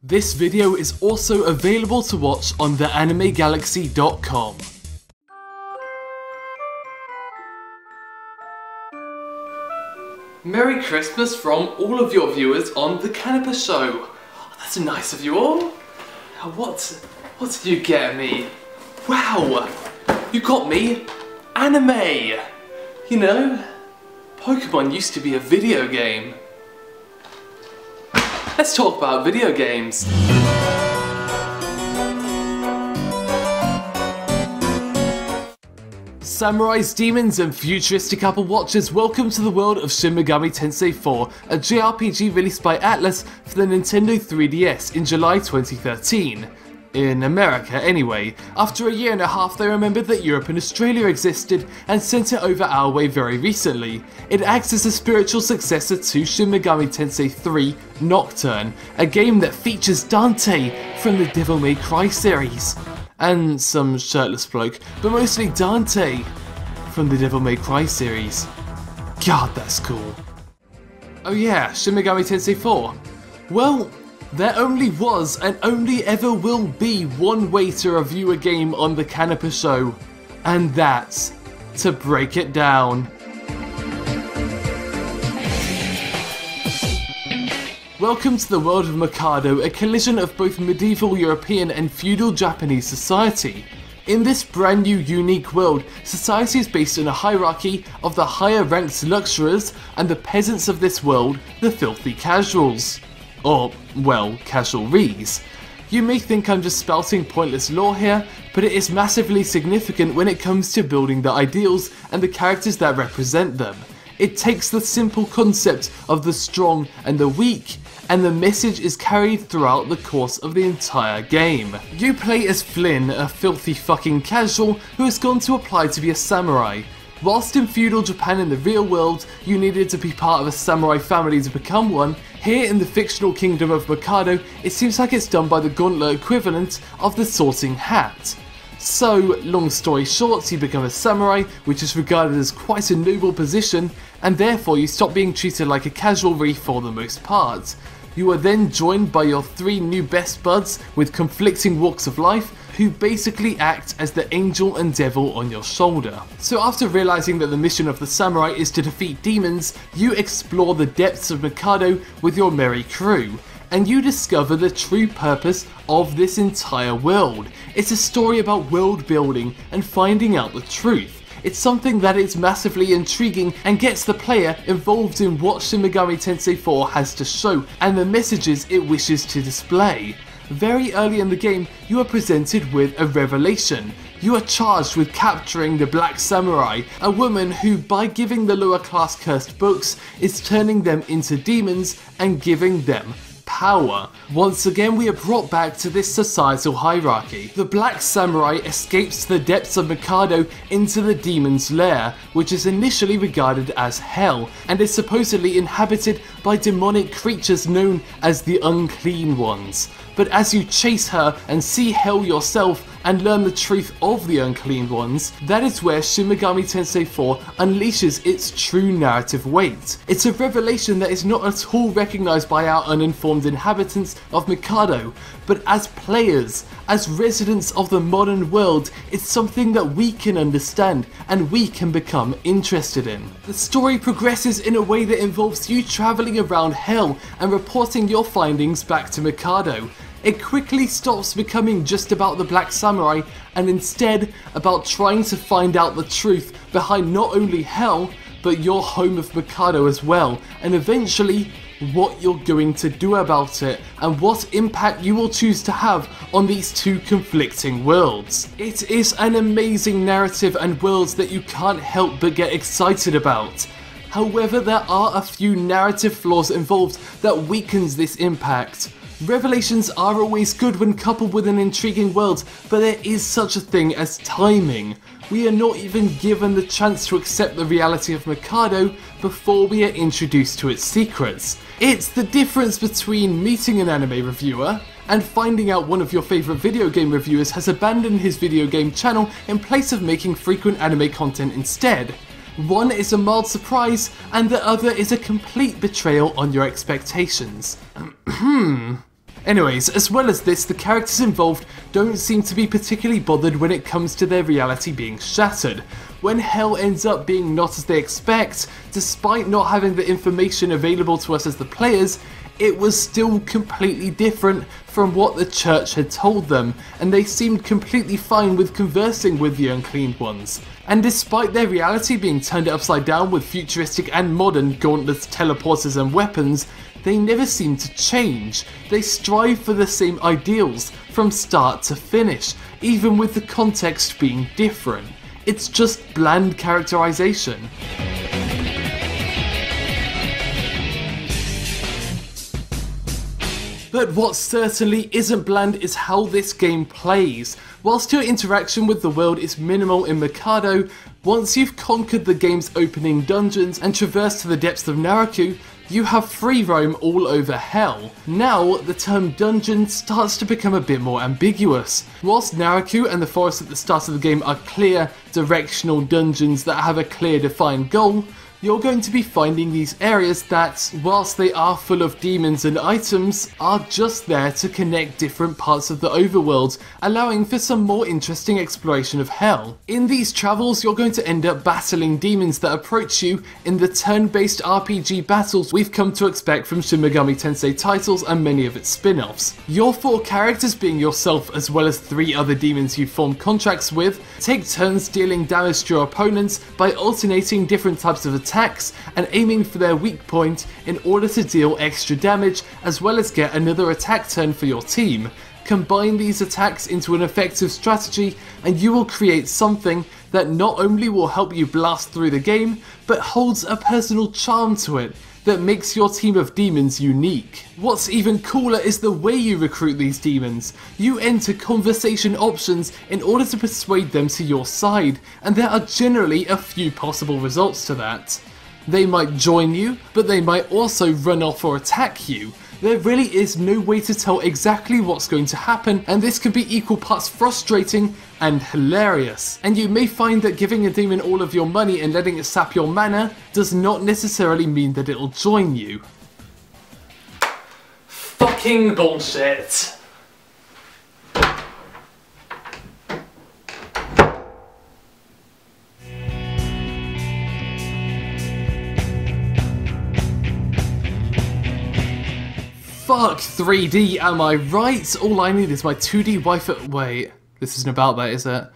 This video is also available to watch on theanimegalaxy.com. Merry Christmas from all of your viewers on the Canipa show. Oh, that's nice of you all. What did you get me? Wow, you got me anime. You know, Pokemon used to be a video game. Let's talk about video games. Samurais, demons and futuristic Apple Watches, welcome to the world of Shin Megami Tensei 4, a JRPG released by ATLUS for the Nintendo 3DS in July 2013. In America, anyway. After a year and a half, they remembered that Europe and Australia existed and sent it over our way very recently. It acts as a spiritual successor to Shin Megami Tensei 3 Nocturne, a game that features Dante from the Devil May Cry series. And some shirtless bloke, but mostly Dante from the Devil May Cry series. God, that's cool. Oh yeah, Shin Megami Tensei 4. Well, there only was and only ever will be one way to review a game on the Canipa show, and that's to break it down. Welcome to the world of Mikado, a collision of both medieval European and feudal Japanese society. In this brand new unique world, society is based on a hierarchy of the higher ranked luxuriers and the peasants of this world, the filthy casuals. Or, well, casualries. You may think I'm just spouting pointless lore here, but it is massively significant when it comes to building the ideals and the characters that represent them. It takes the simple concept of the strong and the weak, and the message is carried throughout the course of the entire game. You play as Flynn, a filthy fucking casual who has gone to apply to be a samurai. Whilst in feudal Japan in the real world, you needed to be part of a samurai family to become one, here in the fictional kingdom of Mikado, it seems like it's done by the gauntlet equivalent of the sorting hat. So, long story short, you become a samurai, which is regarded as quite a noble position, and therefore you stop being treated like a casualry for the most part. You are then joined by your three new best buds with conflicting walks of life, who basically act as the angel and devil on your shoulder. So after realizing that the mission of the samurai is to defeat demons, you explore the depths of Mikado with your merry crew, and you discover the true purpose of this entire world. It's a story about world building and finding out the truth. It's something that is massively intriguing and gets the player involved in what Shin Megami Tensei 4 has to show and the messages it wishes to display. Very early in the game, you are presented with a revelation. You are charged with capturing the Black Samurai, a woman who, by giving the lower class cursed books, is turning them into demons and giving them power. Once again, we are brought back to this societal hierarchy. The Black Samurai escapes the depths of Mikado into the demon's lair, which is initially regarded as hell, and is supposedly inhabited by demonic creatures known as the Unclean Ones. But as you chase her and see hell yourself and learn the truth of the Unclean Ones, that is where Shin Megami Tensei 4 unleashes its true narrative weight. It's a revelation that is not at all recognised by our uninformed inhabitants of Mikado, but as players, as residents of the modern world, it's something that we can understand and we can become interested in. The story progresses in a way that involves you travelling around hell and reporting your findings back to Mikado. It quickly stops becoming just about the Black Samurai and instead about trying to find out the truth behind not only hell, but your home of Mikado as well, and eventually what you're going to do about it and what impact you will choose to have on these two conflicting worlds. It is an amazing narrative and worlds that you can't help but get excited about. However, there are a few narrative flaws involved that weakens this impact. Revelations are always good when coupled with an intriguing world, but there is such a thing as timing. We are not even given the chance to accept the reality of Mikado before we are introduced to its secrets. It's the difference between meeting an anime reviewer and finding out one of your favourite video game reviewers has abandoned his video game channel in place of making frequent anime content instead. One is a mild surprise, and the other is a complete betrayal on your expectations. Anyways, as well as this, the characters involved don't seem to be particularly bothered when it comes to their reality being shattered. When hell ends up being not as they expect, despite not having the information available to us as the players, it was still completely different from what the church had told them, and they seemed completely fine with conversing with the unclean ones. And despite their reality being turned upside down with futuristic and modern gauntlets, teleporters and weapons, they never seem to change. They strive for the same ideals from start to finish, even with the context being different. It's just bland characterization. But what certainly isn't bland is how this game plays. Whilst your interaction with the world is minimal in Mikado, once you've conquered the game's opening dungeons and traversed to the depths of Naraku, you have free roam all over hell. Now, the term dungeon starts to become a bit more ambiguous. Whilst Naraku and the forest at the start of the game are clear, directional dungeons that have a clear defined goal, you're going to be finding these areas that, whilst they are full of demons and items, are just there to connect different parts of the overworld, allowing for some more interesting exploration of hell. In these travels, you're going to end up battling demons that approach you in the turn-based RPG battles we've come to expect from Shin Megami Tensei titles and many of its spin-offs. Your 4 characters, being yourself as well as 3 other demons you form contracts with, take turns dealing damage to your opponents by alternating different types of attacks and aiming for their weak point in order to deal extra damage as well as get another attack turn for your team. Combine these attacks into an effective strategy and you will create something that not only will help you blast through the game, but holds a personal charm to it that makes your team of demons unique. What's even cooler is the way you recruit these demons. You enter conversation options in order to persuade them to your side, and there are generally a few possible results to that. They might join you, but they might also run off or attack you. There really is no way to tell exactly what's going to happen, and this can be equal parts frustrating and hilarious. And you may find that giving a demon all of your money and letting it sap your mana does not necessarily mean that it'll join you. Fucking bullshit. Fuck 3D, am I right? All I need is my 2D waifu- wait, this isn't about that, is it?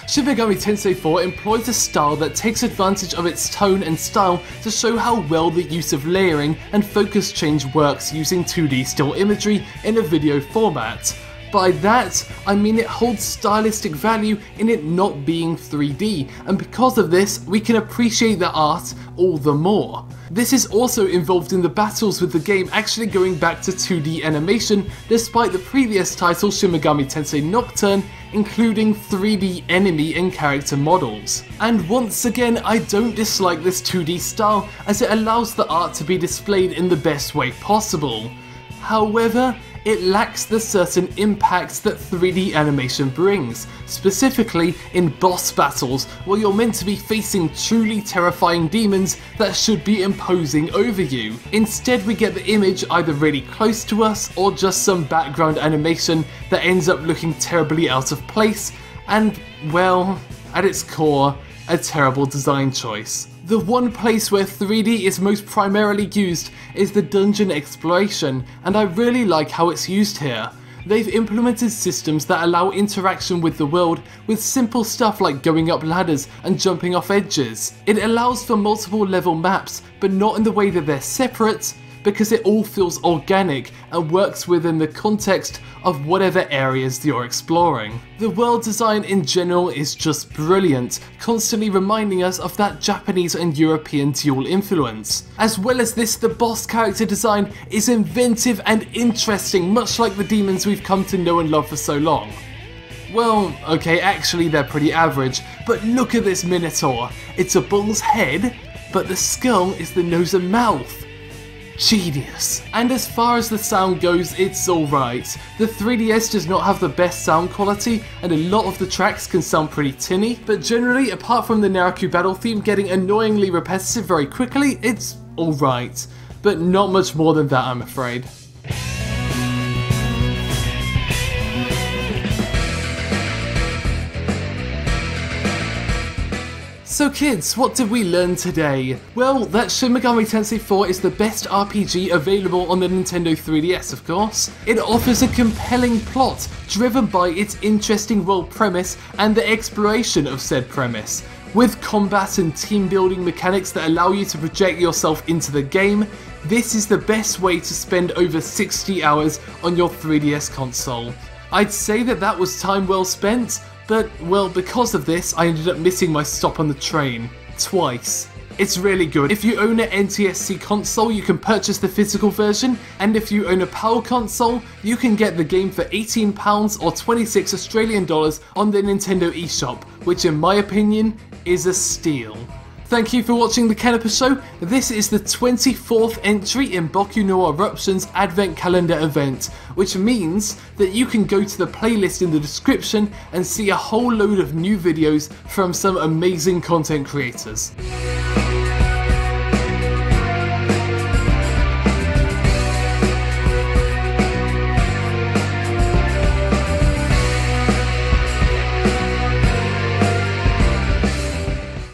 Shin Megami Tensei 4 employs a style that takes advantage of its tone and style to show how well the use of layering and focus change works using 2D still imagery in a video format. By that, I mean it holds stylistic value in it not being 3D, and because of this, we can appreciate the art all the more. This is also involved in the battles with the game actually going back to 2D animation, despite the previous title Shin Megami Tensei Nocturne including 3D enemy and character models. And once again, I don't dislike this 2D style as it allows the art to be displayed in the best way possible. However, it lacks the certain impacts that 3D animation brings, specifically in boss battles where you're meant to be facing truly terrifying demons that should be imposing over you. Instead, we get the image either really close to us or just some background animation that ends up looking terribly out of place and, well, at its core, a terrible design choice. The one place where 3D is most primarily used is the dungeon exploration, and I really like how it's used here. They've implemented systems that allow interaction with the world with simple stuff like going up ladders and jumping off edges. It allows for multiple level maps, but not in the way that they're separate, because it all feels organic and works within the context of whatever areas you're exploring. The world design in general is just brilliant, constantly reminding us of that Japanese and European dual influence. As well as this, the boss character design is inventive and interesting, much like the demons we've come to know and love for so long. Well, okay, actually they're pretty average, but look at this Minotaur. It's a bull's head, but the skull is the nose and mouth. Genius. And as far as the sound goes, it's alright. The 3DS does not have the best sound quality and a lot of the tracks can sound pretty tinny, but generally, apart from the Naraku battle theme getting annoyingly repetitive very quickly, it's alright. But not much more than that, I'm afraid. So kids, what did we learn today? Well, that Shin Megami Tensei 4 is the best RPG available on the Nintendo 3DS, of course. It offers a compelling plot, driven by its interesting world premise and the exploration of said premise. With combat and team building mechanics that allow you to project yourself into the game, this is the best way to spend over 60 hours on your 3DS console. I'd say that was time well spent, but, well, because of this, I ended up missing my stop on the train. Twice. It's really good. If you own an NTSC console, you can purchase the physical version, and if you own a PAL console, you can get the game for £18 or 26 Australian dollars on the Nintendo eShop, which in my opinion is a steal. Thank you for watching the Canipa Show. This is the 24th entry in Boku no Eruption's Advent Calendar event, which means that you can go to the playlist in the description and see a whole load of new videos from some amazing content creators.